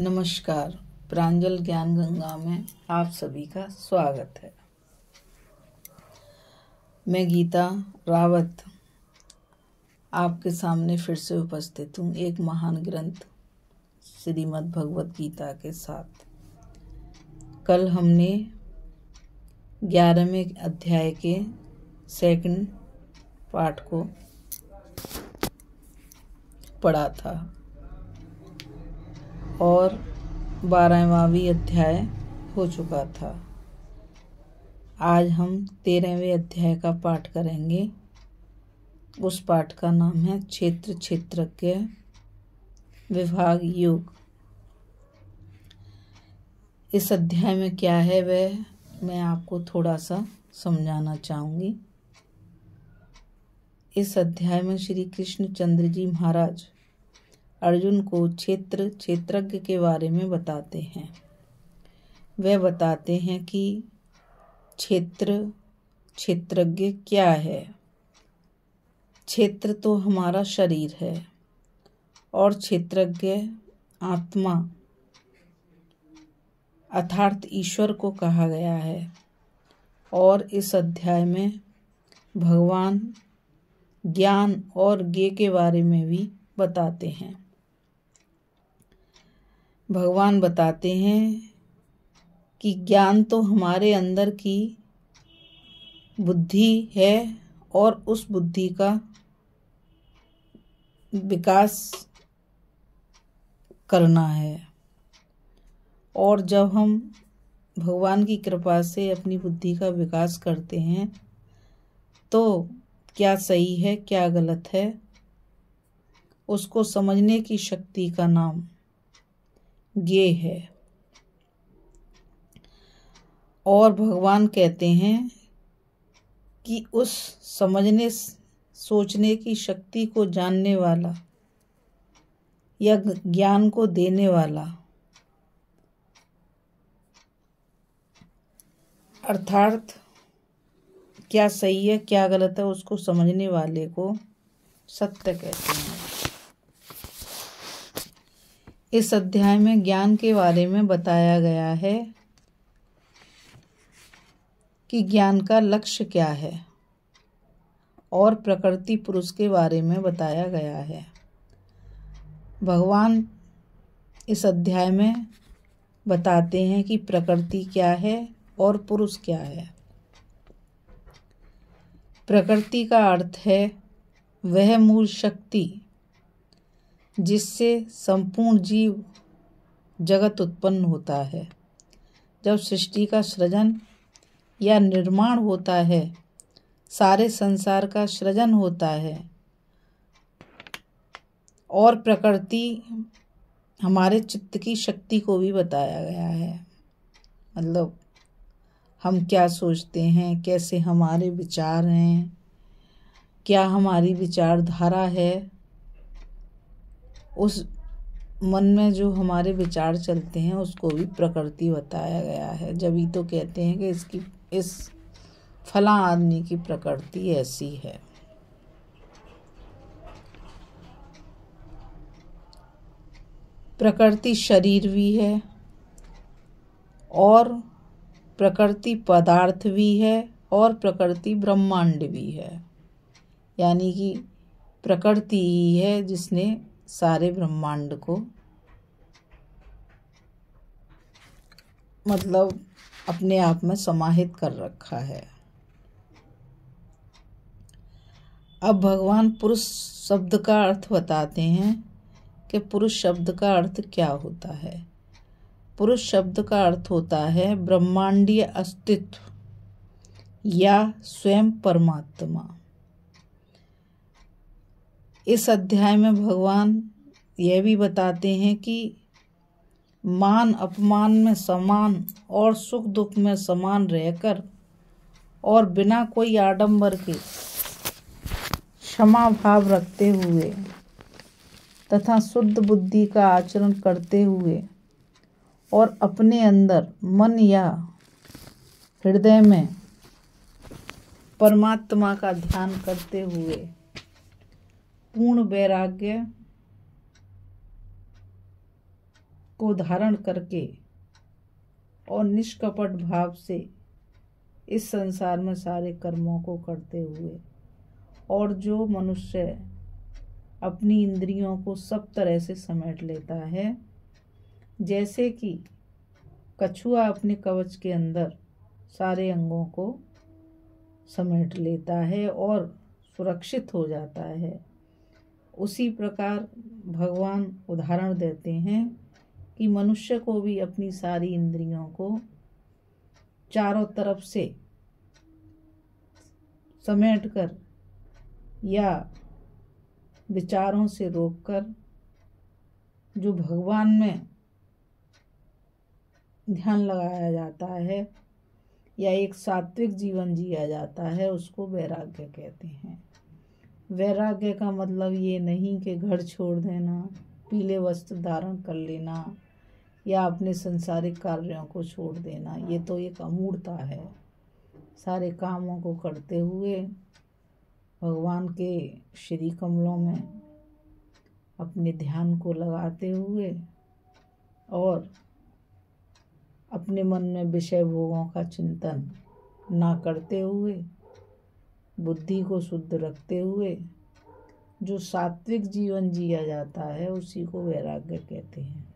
नमस्कार। प्रांजल ज्ञान गंगा में आप सभी का स्वागत है। मैं गीता रावत आपके सामने फिर से उपस्थित हूँ एक महान ग्रंथ श्रीमद् भगवत गीता के साथ। कल हमने 11वें अध्याय के सेकंड पार्ट को पढ़ा था और 12वां भी अध्याय हो चुका था। आज हम 13वें अध्याय का पाठ करेंगे। उस पाठ का नाम है क्षेत्र क्षेत्रज्ञ विभाग योग। इस अध्याय में क्या है वह मैं आपको थोड़ा सा समझाना चाहूँगी। इस अध्याय में श्री कृष्ण चंद्र जी महाराज अर्जुन को क्षेत्र क्षेत्रज्ञ के बारे में बताते हैं। वह बताते हैं कि क्षेत्र क्षेत्रज्ञ क्या है। क्षेत्र तो हमारा शरीर है और क्षेत्रज्ञ आत्मा अर्थात ईश्वर को कहा गया है। और इस अध्याय में भगवान ज्ञान और ज्ञ के बारे में भी बताते हैं। भगवान बताते हैं कि ज्ञान तो हमारे अंदर की बुद्धि है और उस बुद्धि का विकास करना है। और जब हम भगवान की कृपा से अपनी बुद्धि का विकास करते हैं तो क्या सही है क्या गलत है उसको समझने की शक्ति का नाम ज्ञ है। और भगवान कहते हैं कि उस समझने सोचने की शक्ति को जानने वाला या ज्ञान को देने वाला अर्थात क्या सही है क्या गलत है उसको समझने वाले को सत्य कहते हैं। इस अध्याय में ज्ञान के बारे में बताया गया है कि ज्ञान का लक्ष्य क्या है और प्रकृति पुरुष के बारे में बताया गया है। भगवान इस अध्याय में बताते हैं कि प्रकृति क्या है और पुरुष क्या है। प्रकृति का अर्थ है वह मूल शक्ति जिससे संपूर्ण जीव जगत उत्पन्न होता है। जब सृष्टि का सृजन या निर्माण होता है सारे संसार का सृजन होता है। और प्रकृति हमारे चित्त की शक्ति को भी बताया गया है। मतलब हम क्या सोचते हैं, कैसे हमारे विचार हैं, क्या हमारी विचारधारा है। उस मन में जो हमारे विचार चलते हैं उसको भी प्रकृति बताया गया है। जब ही तो कहते हैं कि इस फला आदमी की प्रकृति ऐसी है। प्रकृति शरीर भी है और प्रकृति पदार्थ भी है और प्रकृति ब्रह्मांड भी है। यानी कि प्रकृति ही है जिसने सारे ब्रह्मांड को मतलब अपने आप में समाहित कर रखा है। अब भगवान पुरुष शब्द का अर्थ बताते हैं कि पुरुष शब्द का अर्थ क्या होता है। पुरुष शब्द का अर्थ होता है ब्रह्मांडीय अस्तित्व या स्वयं परमात्मा। इस अध्याय में भगवान यह भी बताते हैं कि मान अपमान में समान और सुख दुख में समान रहकर और बिना कोई आडंबर के क्षमा भाव रखते हुए तथा शुद्ध बुद्धि का आचरण करते हुए और अपने अंदर मन या हृदय में परमात्मा का ध्यान करते हुए पूर्ण वैराग्य को धारण करके और निष्कपट भाव से इस संसार में सारे कर्मों को करते हुए, और जो मनुष्य अपनी इंद्रियों को सब तरह से समेट लेता है, जैसे कि कछुआ अपने कवच के अंदर सारे अंगों को समेट लेता है और सुरक्षित हो जाता है, उसी प्रकार भगवान उदाहरण देते हैं कि मनुष्य को भी अपनी सारी इंद्रियों को चारों तरफ से समेटकर या विचारों से रोककर जो भगवान में ध्यान लगाया जाता है या एक सात्विक जीवन जिया जाता है, उसको वैराग्य कहते हैं। वैराग्य का मतलब ये नहीं कि घर छोड़ देना, पीले वस्त्र धारण कर लेना या अपने संसारिक कार्यों को छोड़ देना। ये तो एक अमूढ़ता है। सारे कामों को करते हुए भगवान के श्री कमलों में अपने ध्यान को लगाते हुए और अपने मन में विषय भोगों का चिंतन ना करते हुए, बुद्धि को शुद्ध रखते हुए जो सात्विक जीवन जिया जाता है, उसी को वैराग्य कहते हैं।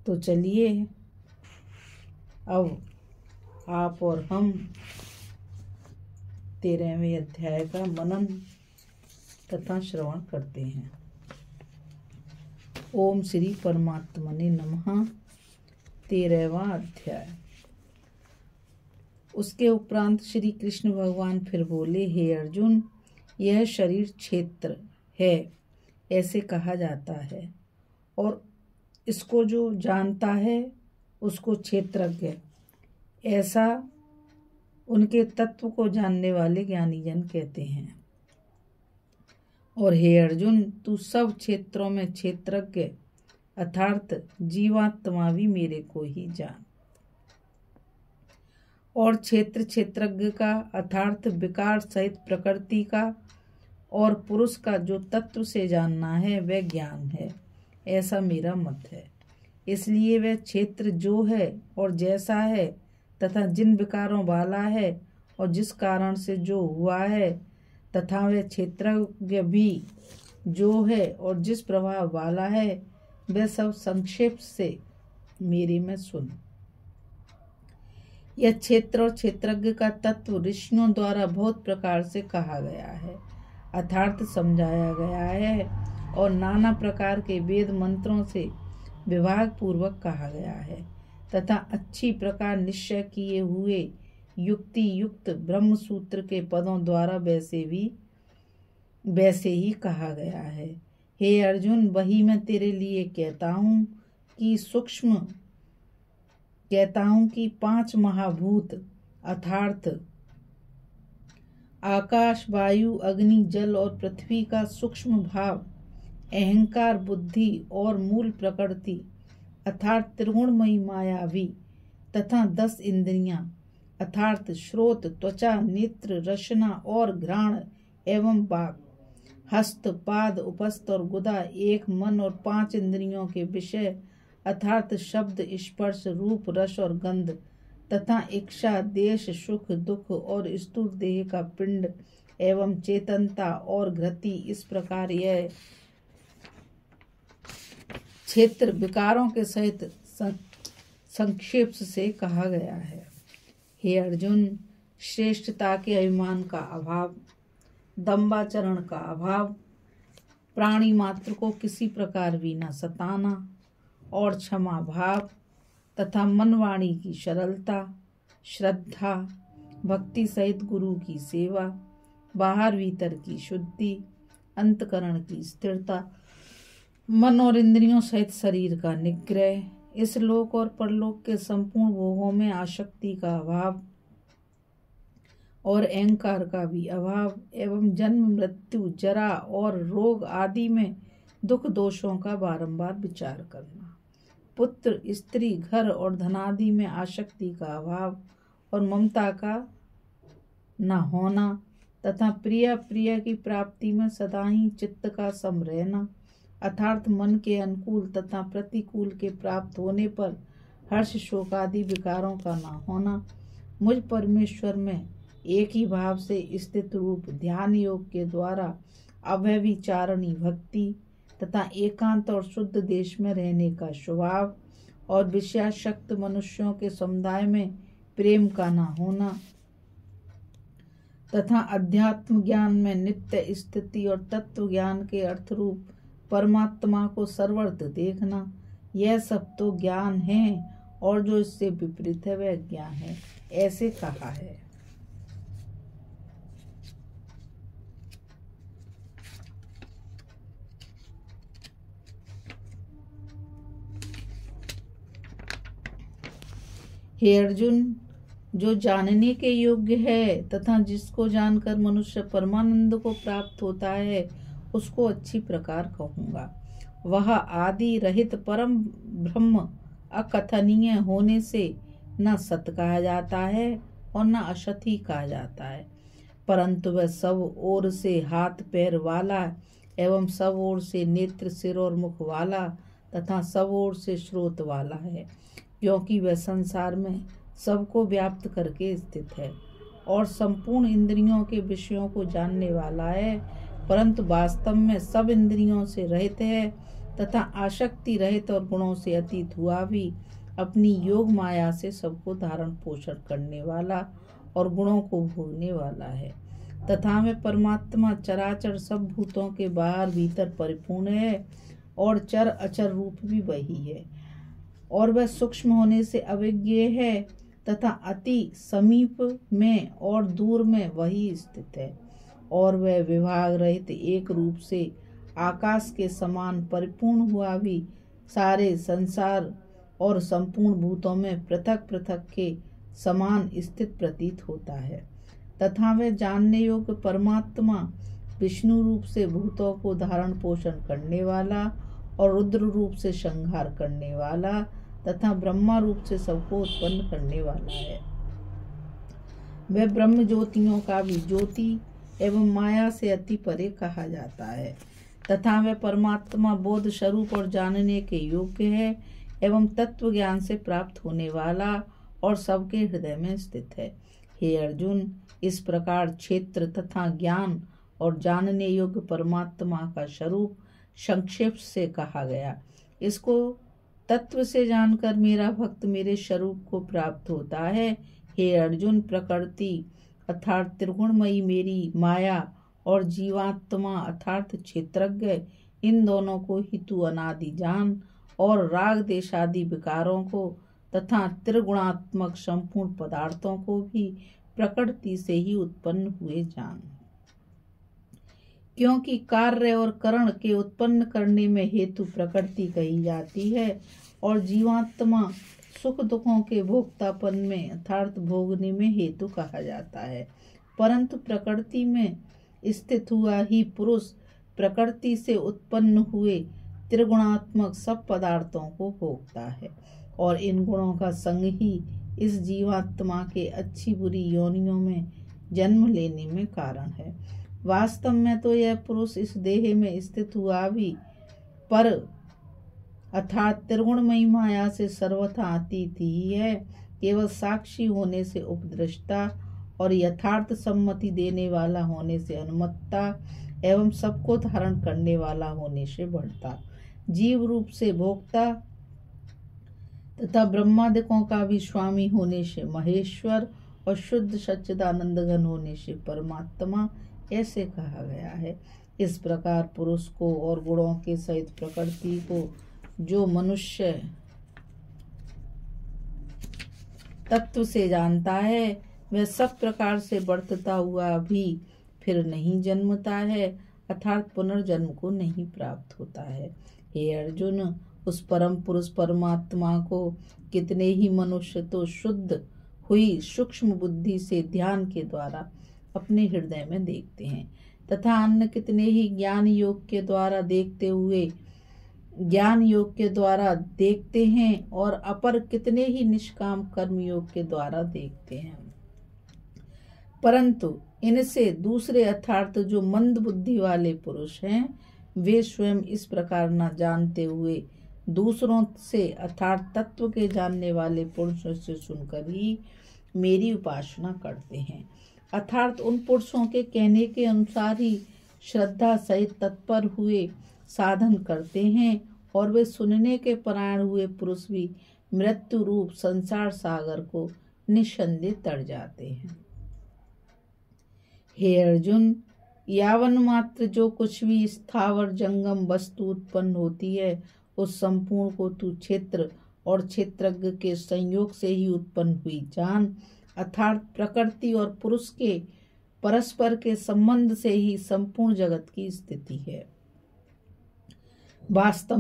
तो चलिए अब आप और हम 13वें अध्याय का मनन तथा श्रवण करते हैं। ओम श्री परमात्मने नमः। 13वां अध्याय। उसके उपरांत श्री कृष्ण भगवान फिर बोले, हे अर्जुन, यह शरीर क्षेत्र है ऐसे कहा जाता है, और इसको जो जानता है उसको क्षेत्रज्ञ ऐसा उनके तत्व को जानने वाले ज्ञानी जन कहते हैं। और हे अर्जुन, तू सब क्षेत्रों में क्षेत्रज्ञ अर्थात जीवात्मा भी मेरे को ही जान। और क्षेत्रज्ञ का अर्थात विकार सहित प्रकृति का और पुरुष का जो तत्व से जानना है वह ज्ञान है, ऐसा मेरा मत है। इसलिए वह क्षेत्र जो है और जैसा है तथा जिन विकारों वाला है और जिस कारण से जो हुआ है, तथा वह क्षेत्रज्ञ भी जो है और जिस प्रभाव वाला है, वह सब संक्षेप से मेरे में सुन। यह क्षेत्र और क्षेत्रज्ञ का तत्व ऋषियों द्वारा बहुत प्रकार से कहा गया है अर्थात समझाया गया है, और नाना प्रकार के वेद मंत्रों से विभाग पूर्वक कहा गया है, तथा अच्छी प्रकार निश्चय किए हुए युक्ति युक्त ब्रह्म सूत्र के पदों द्वारा वैसे ही कहा गया है। हे अर्जुन, वही मैं तेरे लिए कहता हूँ कि 5 महाभूत अर्थात आकाश, वायु, अग्नि, जल और पृथ्वी का सूक्ष्म भाव, अहंकार, बुद्धि और मूल प्रकृति अर्थात त्रिगुणमयी माया भी, तथा 10 इंद्रियां अर्थात श्रोत, त्वचा, नेत्र, रसना और घ्राण एवं वाक, हस्त, पाद, उपस्थ और गुदा, एक मन और 5 इंद्रियों के विषय अर्थात शब्द, स्पर्श, रूप, रस और गंध, तथा इच्छा, देश, सुख, दुख और स्थूल देह का पिंड एवं चेतनता और घृति, इस प्रकार यह क्षेत्र विकारों के सहित संक्षेप से कहा गया है। हे अर्जुन, श्रेष्ठता के अभिमान का अभाव, दंभाचरण का अभाव, प्राणी मात्र को किसी प्रकार भी न सताना और क्षमा भाव, तथा मन वाणी की सरलता, श्रद्धा, भक्ति सहित गुरु की सेवा, बाहर भीतर की शुद्धि, अंतकरण की स्थिरता, मन और इंद्रियों सहित शरीर का निग्रह, इस लोक और परलोक के संपूर्ण भोगों में आसक्ति का अभाव और अहंकार का भी अभाव, एवं जन्म, मृत्यु, जरा और रोग आदि में दुख दोषों का बारंबार विचार करना, पुत्र, स्त्री, घर और धनादि में आसक्ति का अभाव और ममता का न होना, तथा प्रिय प्रिय की प्राप्ति में सदा ही चित्त का सम रहना, अर्थात मन के अनुकूल तथा प्रतिकूल के प्राप्त होने पर हर्ष शोक आदि विकारों का न होना, मुझ परमेश्वर में एक ही भाव से स्थित रूप ध्यान योग के द्वारा अव्यभिचारिणी भक्ति तथा एकांत और शुद्ध देश में रहने का स्वभाव और विषयासक्त मनुष्यों के समुदाय में प्रेम का न होना तथा अध्यात्म ज्ञान में नित्य स्थिति और तत्व ज्ञान के अर्थ रूप परमात्मा को सर्वत्र देखना, यह सब तो ज्ञान है और जो इससे विपरीत है वह ज्ञान है, ऐसे कहा है। हे अर्जुन, जो जानने के योग्य है तथा जिसको जानकर मनुष्य परमानंद को प्राप्त होता है उसको अच्छी प्रकार कहूँगा। वह आदि रहित परम ब्रह्म अकथनीय होने से न सत कहा जाता है और न असत ही कहा जाता है, परंतु वह सब ओर से हाथ पैर वाला एवं सब ओर से नेत्र सिर और मुख वाला तथा सब ओर से श्रोत वाला है, क्योंकि वह संसार में सबको व्याप्त करके स्थित है और संपूर्ण इंद्रियों के विषयों को जानने वाला है, परंतु वास्तव में सब इंद्रियों से रहित है तथा आसक्ति रहित और गुणों से अतीत हुआ भी अपनी योग माया से सबको धारण पोषण करने वाला और गुणों को भोगने वाला है। तथा में परमात्मा चराचर सब भूतों के बाहर भीतर परिपूर्ण है और चर अचर रूप भी वही है, और वह सूक्ष्म होने से अविज्ञ है तथा अति समीप में और दूर में वही स्थित है, और वह विभाग रहित एक रूप से आकाश के समान परिपूर्ण हुआ भी सारे संसार और संपूर्ण भूतों में पृथक पृथक के समान स्थित प्रतीत होता है। तथा वह जानने योग्य परमात्मा विष्णु रूप से भूतों को धारण पोषण करने वाला और रुद्र रूप से संहार करने वाला तथा ब्रह्मा रूप से सबको उत्पन्न करने वाला है। वह ब्रह्म ज्योतियों का भी ज्योति एवं माया से अति परे कहा जाता है तथा वह परमात्मा बोध स्वरूप और जानने के योग्य है एवं तत्व ज्ञान से प्राप्त होने वाला और सबके हृदय में स्थित है। हे अर्जुन, इस प्रकार क्षेत्र तथा ज्ञान और जानने योग्य परमात्मा का स्वरूप संक्षेप से कहा गया। इसको तत्व से जानकर मेरा भक्त मेरे स्वरूप को प्राप्त होता है। हे अर्जुन, प्रकृति अर्थात त्रिगुणमयी मेरी माया और जीवात्मा अर्थात क्षेत्रज्ञ, इन दोनों को हितु अनादि जान और राग देशादि विकारों को तथा त्रिगुणात्मक संपूर्ण पदार्थों को भी प्रकृति से ही उत्पन्न हुए जान। क्योंकि कार्य और करण के उत्पन्न करने में हेतु प्रकृति कही जाती है और जीवात्मा सुख दुखों के भोक्तापन में अर्थात भोगने में हेतु कहा जाता है, परंतु प्रकृति में स्थित हुआ ही पुरुष प्रकृति से उत्पन्न हुए त्रिगुणात्मक सब पदार्थों को भोगता है और इन गुणों का संग ही इस जीवात्मा के अच्छी बुरी योनियों में जन्म लेने में कारण है। वास्तव में तो यह पुरुष इस देह में स्थित हुआ भी पर अर्थात त्रिगुणमयी माया से सर्वथा अतीत ही है, केवल साक्षी होने से उपदृष्टा और यथार्थ सम्मति देने वाला होने से अनुमत्ता एवं सबको धारण करने वाला होने से बढ़ता, जीव रूप से भोक्ता तथा ब्रह्मादिकों का भी स्वामी होने से महेश्वर और शुद्ध सच्चिदानंद घन होने से परमात्मा ऐसे कहा गया है। इस प्रकार पुरुष को और गुणों के सहित प्रकृति को जो मनुष्य तत्व से जानता है वह सब प्रकार से बढ़ता हुआ भी फिर नहीं जन्मता है अर्थात पुनर्जन्म को नहीं प्राप्त होता है। हे अर्जुन, उस परम पुरुष परमात्मा को कितने ही मनुष्य तो शुद्ध हुई सूक्ष्म बुद्धि से ध्यान के द्वारा अपने हृदय में देखते हैं तथा अन्य कितने ही ज्ञान योग के द्वारा देखते हैं और अपर कितने ही निष्काम कर्म योग के द्वारा देखते हैं, परंतु इनसे दूसरे अर्थात जो मंद बुद्धि वाले पुरुष हैं, वे स्वयं इस प्रकार न जानते हुए दूसरों से अर्थात तत्व के जानने वाले पुरुषों से सुनकर ही मेरी उपासना करते हैं। अर्थात उन पुरुषों के कहने के अनुसार ही श्रद्धा सहित तत्पर हुए साधन करते हैं, और वे सुनने के परायण हुए पुरुष भी मृत्यु रूप संसार सागर को निस्संदेह तर जाते हैं। हे अर्जुन, यावन मात्र जो कुछ भी स्थावर जंगम वस्तु उत्पन्न होती है, उस संपूर्ण को तू क्षेत्र और क्षेत्रज्ञ के संयोग से ही उत्पन्न हुई जान। अर्थात प्रकृति और पुरुष के परस्पर के संबंध से ही संपूर्ण जगत की स्थिति है। वास्तव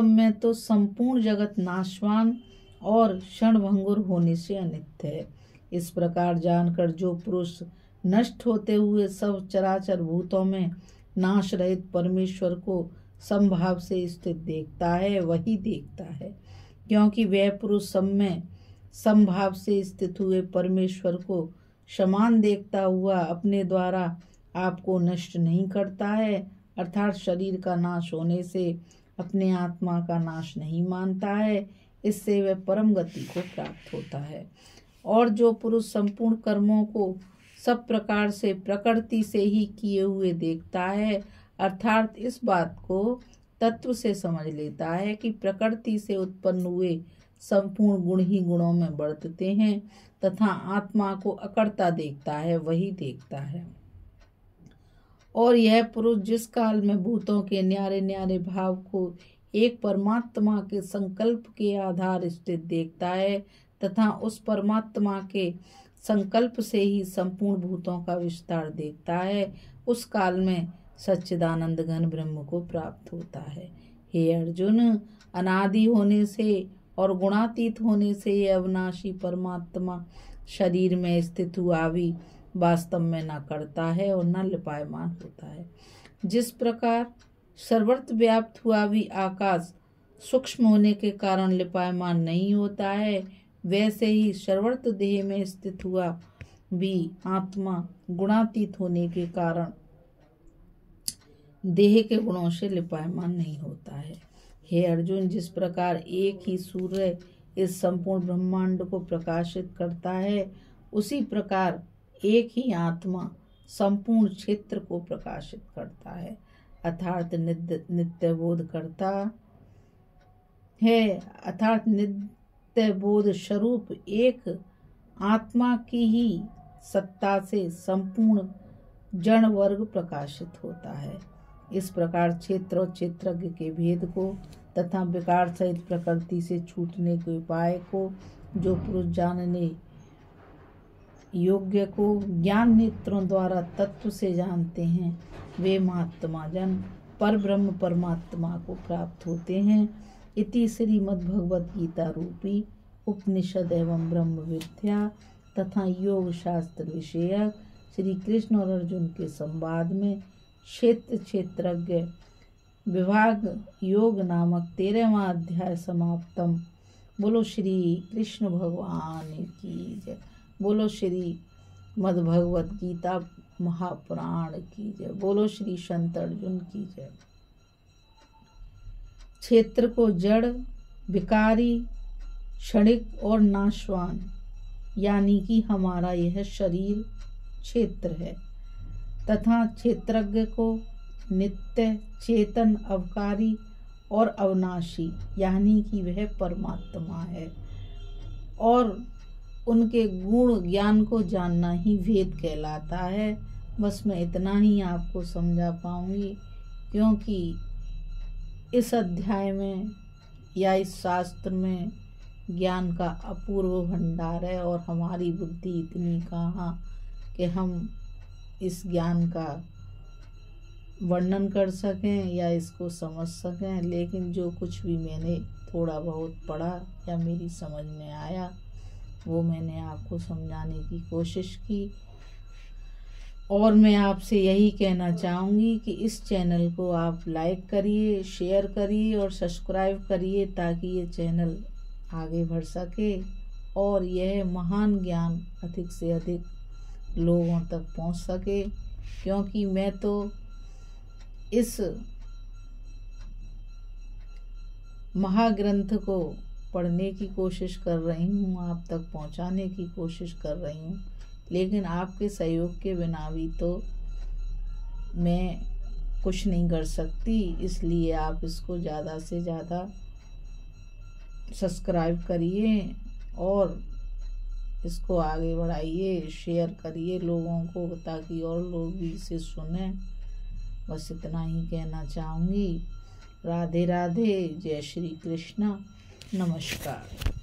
में तो संपूर्ण जगत नाशवान और क्षणभंगुर होने से अनित्य है। इस प्रकार जानकर जो पुरुष नष्ट होते हुए सब चराचर भूतों में नाश रहित परमेश्वर को समभाव से स्थित देखता है, वही देखता है, क्योंकि वह पुरुष सब में समभाव से स्थित हुए परमेश्वर को समान देखता हुआ अपने द्वारा आपको नष्ट नहीं करता है, अर्थात शरीर का नाश होने से अपने आत्मा का नाश नहीं मानता है। इससे वह परम गति को प्राप्त होता है। और जो पुरुष संपूर्ण कर्मों को सब प्रकार से प्रकृति से ही किए हुए देखता है, अर्थात इस बात को तत्व से समझ लेता है कि प्रकृति से उत्पन्न हुए संपूर्ण गुण ही गुणों में बढ़ते हैं तथा आत्मा को अकर्ता देखता है, वही देखता है। और यह पुरुष जिस काल में भूतों के न्यारे न्यारे भाव को एक परमात्मा के संकल्प के आधार स्थित देखता है तथा उस परमात्मा के संकल्प से ही संपूर्ण भूतों का विस्तार देखता है, उस काल में सच्चिदानंद घन ब्रह्म को प्राप्त होता है। हे अर्जुन, अनादि होने से और गुणातीत होने से ये अविनाशी परमात्मा शरीर में स्थित हुआ भी वास्तव में न करता है और न लिपायमान होता है। जिस प्रकार सर्वत्र व्याप्त हुआ भी आकाश सूक्ष्म होने के कारण लिपायमान नहीं होता है, वैसे ही सर्वत्र देह में स्थित हुआ भी आत्मा गुणातीत होने के कारण देह के गुणों से लिपायमान नहीं होता है। हे अर्जुन, जिस प्रकार एक ही सूर्य इस संपूर्ण ब्रह्मांड को प्रकाशित करता है, उसी प्रकार एक ही आत्मा संपूर्ण क्षेत्र को प्रकाशित करता है, अर्थात नित्य बोध करता है। अर्थात नित्य बोध स्वरूप एक आत्मा की ही सत्ता से संपूर्ण जन वर्ग प्रकाशित होता है। इस प्रकार क्षेत्र और क्षेत्रज्ञ के भेद को तथा विकार सहित प्रकृति से छूटने के उपाय को जो पुरुष जानने योग्य को ज्ञान नेत्रों द्वारा तत्व से जानते हैं, वे महात्मा जन पर ब्रह्म परमात्मा को प्राप्त होते हैं। इति श्रीमद्भगवद गीता रूपी उपनिषद एवं ब्रह्म विद्या तथा योग शास्त्र विषयक श्री कृष्ण और अर्जुन के संवाद में क्षेत्र क्षेत्रज्ञ विभाग योग नामक 13वां अध्याय समाप्तम। बोलो श्री कृष्ण भगवान की जय। बोलो श्री मद्भगवद गीता महापुराण की जय। बोलो श्री संत अर्जुन की जय। क्षेत्र को जड़, विकारी, क्षणिक और नाशवान यानी कि हमारा यह शरीर क्षेत्र है, तथा क्षेत्रज्ञ को नित्य, चेतन, अवकारी और अविनाशी यानी कि वह परमात्मा है, और उनके गुण ज्ञान को जानना ही वेद कहलाता है। बस मैं इतना ही आपको समझा पाऊंगी, क्योंकि इस अध्याय में या इस शास्त्र में ज्ञान का अपूर्व भंडार है, और हमारी बुद्धि इतनी कहाँ कि हम इस ज्ञान का वर्णन कर सकें या इसको समझ सकें। लेकिन जो कुछ भी मैंने थोड़ा बहुत पढ़ा या मेरी समझ में आया, वो मैंने आपको समझाने की कोशिश की। और मैं आपसे यही कहना चाहूँगी कि इस चैनल को आप लाइक करिए, शेयर करिए और सब्सक्राइब करिए, ताकि ये चैनल आगे बढ़ सके और यह महान ज्ञान अधिक से अधिक लोगों तक पहुंच सके, क्योंकि मैं तो इस महाग्रंथ को पढ़ने की कोशिश कर रही हूँ, आप तक पहुँचाने की कोशिश कर रही हूँ, लेकिन आपके सहयोग के बिना भी तो मैं कुछ नहीं कर सकती। इसलिए आप इसको ज़्यादा से ज़्यादा सब्सक्राइब करिए और इसको आगे बढ़ाइए, शेयर करिए लोगों को, ताकि और लोग भी इसे सुनें। बस इतना ही कहना चाहूँगी। राधे राधे, जय श्री कृष्ण, नमस्कार।